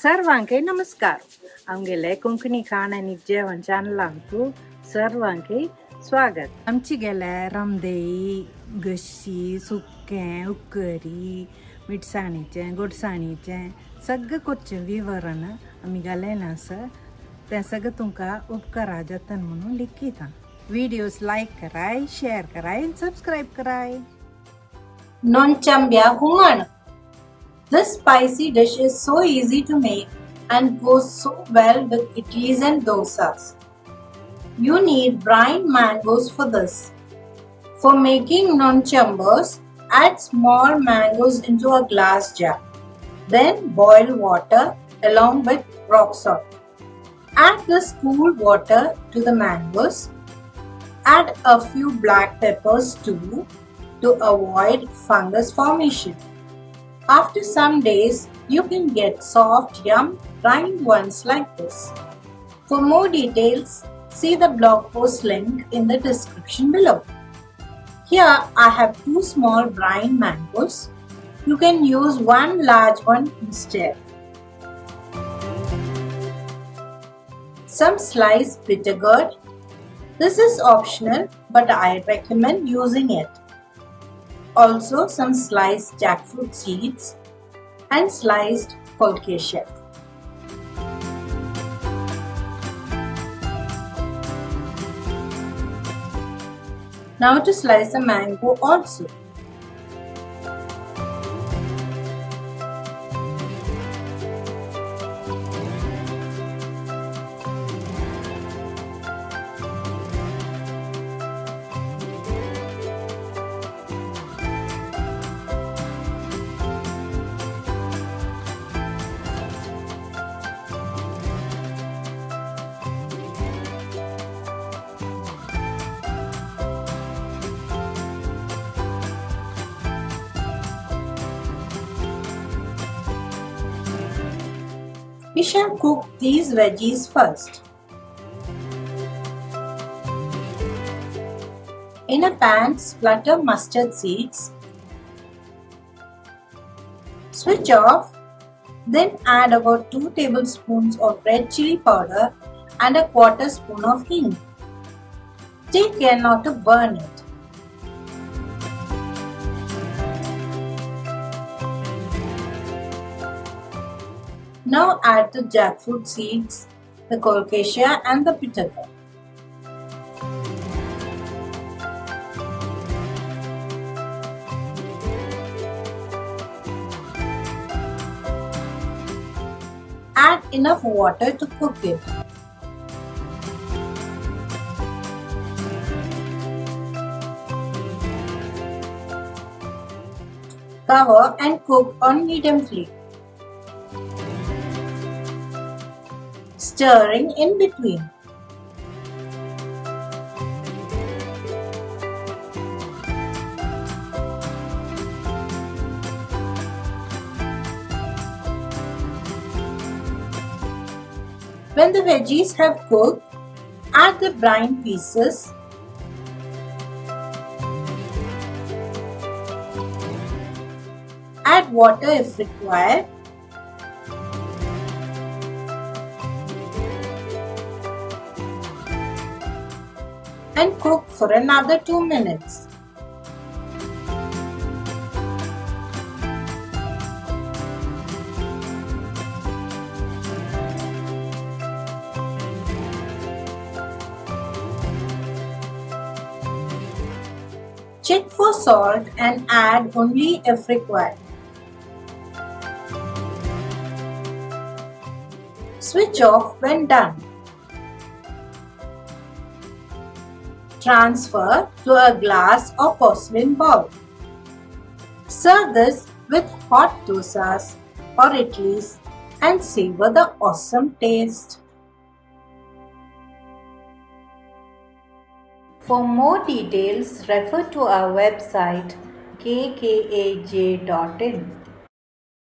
सर्वांके नमस्कार. आमगेले कोंकणी खाण आनी जेवण चॅनलांतू सर्वांके स्वागत. आमची गेले रमदेई, गशी, सुकें, उकरी, मिठसाणीचें, गोडसाणीचें सगळें करचें विवरण आमी घालेलें आसा. तें सगळें तुमकां उपकारा जातन म्हणून लिखीता. वीडियोस लाइक कराय, शेयर कराय, सब्सक्राइब कराय. Nonchambya Humman. This spicy dish is so easy to make and goes so well with idlis and dosas. You need brined mangoes for this. For making nonchambas, add small mangoes into a glass jar. Then boil water along with rock salt. Add this cool water to the mangoes. Add a few black peppers too to avoid fungus formation. After some days, you can get soft, brined ones like this. For more details, see the blog post link in the description below. Here I have 2 small brined mangoes. You can use 1 large one instead. Some sliced bitter gourd. This is optional, but I recommend using it. Also some sliced jackfruit seeds and sliced Konkani. Now to slice the mango also. We shall cook these veggies first. In a pan, splatter mustard seeds. Switch off. Then add about 2 tablespoons of red chili powder and a 1/4 spoon of hing. Take care not to burn it. Now add the jackfruit seeds, the Konkani and the bitter gourd. Add enough water to cook it. Cover and cook on medium flame. Stirring in between. When the veggies have cooked, add the brined pieces. Add water if required. And cook for another 2 minutes. Check for salt and add only if required. Switch off when done. Transfer to a glass or porcelain bowl. Serve this with hot dosas or idlis and savor the awesome taste. For more details, refer to our website kkaj.in.